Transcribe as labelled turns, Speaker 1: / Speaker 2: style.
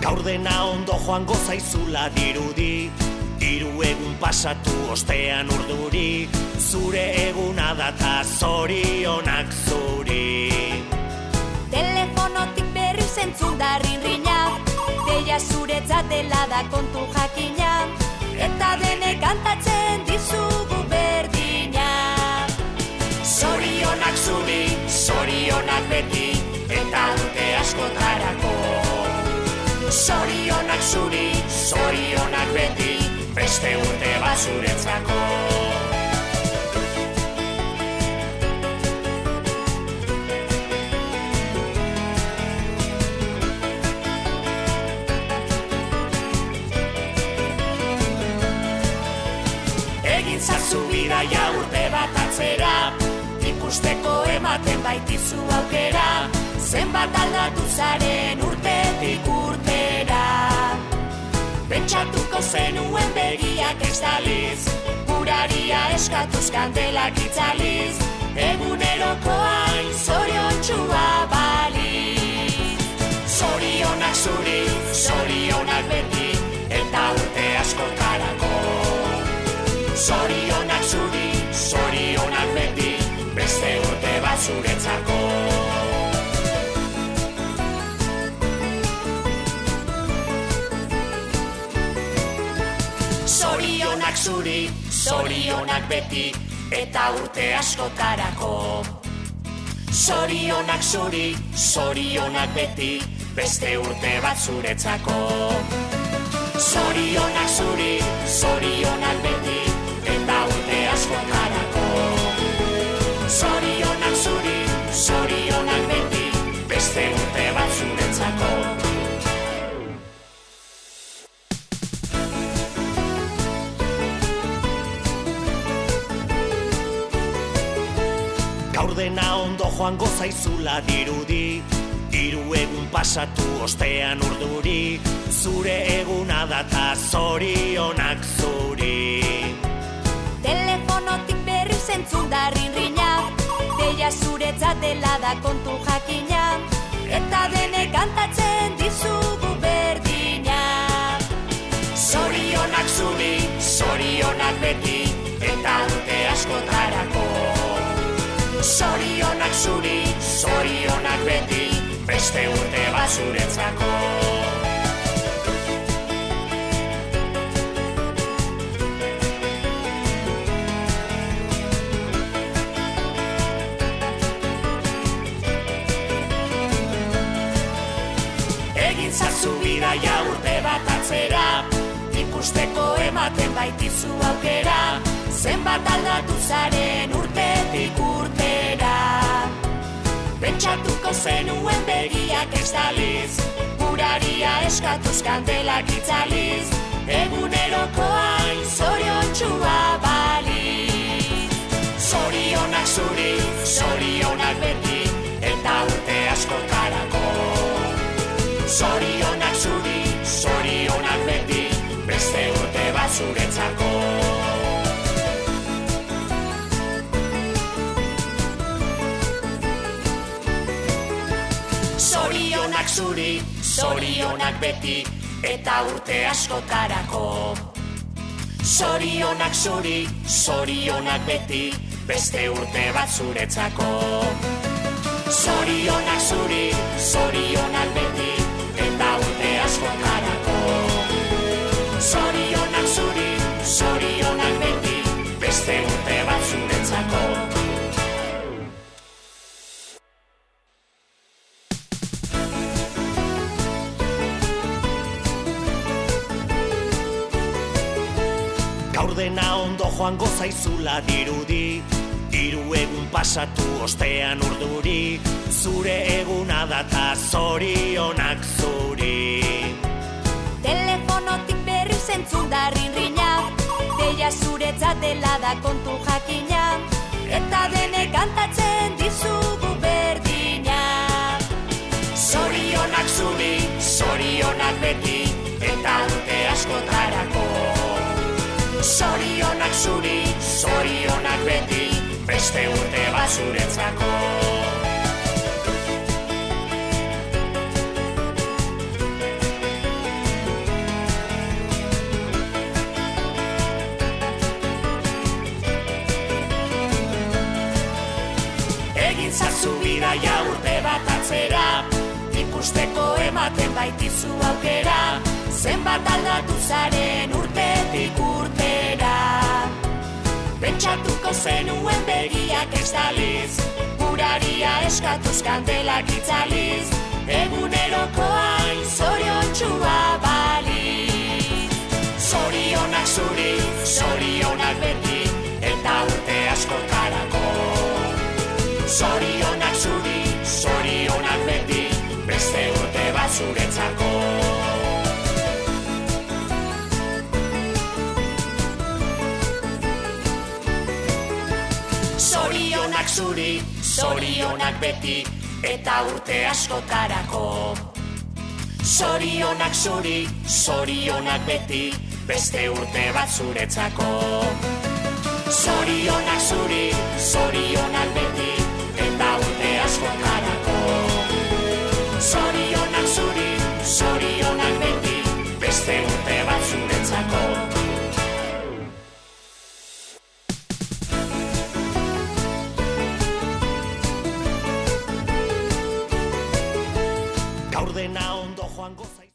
Speaker 1: Gaur dena ondo joango zaizula dirudi, hiru egun pasatu ostean urduri, zure eguna data zorionak zuri.
Speaker 2: Telefonotik berri zentzun da rinrina, deia zuretzat dela da kontu jakina, eta denek kantatzen dizugu berdina.
Speaker 1: Zorionak zuri, zorionak beti, eta urte askotarako. Zorionak zuri, zorionak beti, beste urte bat zuretzako. Egin zazu bidaia urte bat atzera, ikusteko ematen baitizu aukera, zenbat aldatu zaren urtetik urtera. Pentsatuko zenuen begiak estaliz, guraria eskatuz kandelak itzaliz, eguneroko hain zoriontxua baliz. Zorionak zuri, zorionak beti, eta urte askotarako. Zorionak zuri, zorionak beti, beste urte bat zuretzako. Zorionak zuri, zorionak beti, eta urte askotarako. Zorionak zuri, zorionak beti, beste urte bat zuretzako. Zorionak zuri, zorionak beti, eta urte askotarako. Zorionak zuri, zorionak beti, beste urte bat zuretzako. Gaur dena ondo joango zaizula dirudi, hiru egun pasatu ostean urduri, zure eguna data zorionak zuri.
Speaker 2: Telefonotik berri zentzun da rinrina, deia zuretzat dela da kontu jakina, eta denek kantatzen dizugu berdina.
Speaker 1: Zorionak zuri, zorionak beti, eta urte askotarako. Zorionak zuri, zorionak beti, beste urte bat zuretzako. Egin zazu bidaia urte bat atzera, ikusteko ematen baitizu aukera, zenbat aldatu zaren urtetik urtera. Pentsatuko zenuen begiak estaliz, guraria eskatuz kandelak itzaliz, eguneroko hain zoriontxua baliz. Zorionak zuri, zorionak beti, eta urte askotarako. Zorionak zuri, zorionak beti, beste urte bat zuretzako. Zorionak zuri, zorionak beti, eta urte askotarako. Zorionak zuri, zorionak beti, beste urte bat zuretzako. Zorionak zuri, zorionak beti, eta urte askotarako. Zorionak zuri, zorionak beti, beste urte bat zuretzako. Gaur dena ondo joango zaizula dirudi, hiru egun pasatu ostean urduri, zure eguna data zorionak zuri.
Speaker 2: Telefonotik berri zentzun da rinrina, deia zuretzat dela da kontu jakina, eta denek kantatzen dizugu berdina.
Speaker 1: Zorionak zuri, zorionak beti, eta urte askotarako. Zorionak zuri, zorionak beti, beste urte bat zuretzako. ezazu bidaia urte bat atzera, ikusteko ematen baitizu aukera, zenbat aldatu zaren urtetik urtera. Pentsatuko zenuen begiak estaliz, uraria eskatuz kandelak itzaliz, egunerokoain zoriontsua baliz. Zorionak zuri, zorionak beti, eta urte askotarako. Zorionak zuri, zorionak beti, beste urte bat zuretzako. Zorionak zuri, zorionak beti, eta urte askotarako. Zorionak zuri, zorionak beti, beste urte bat zuretzako. Zorionak zuri, zorionak beti, eta urte askotarako. Zorionak zuri, zorionak beti, beste urte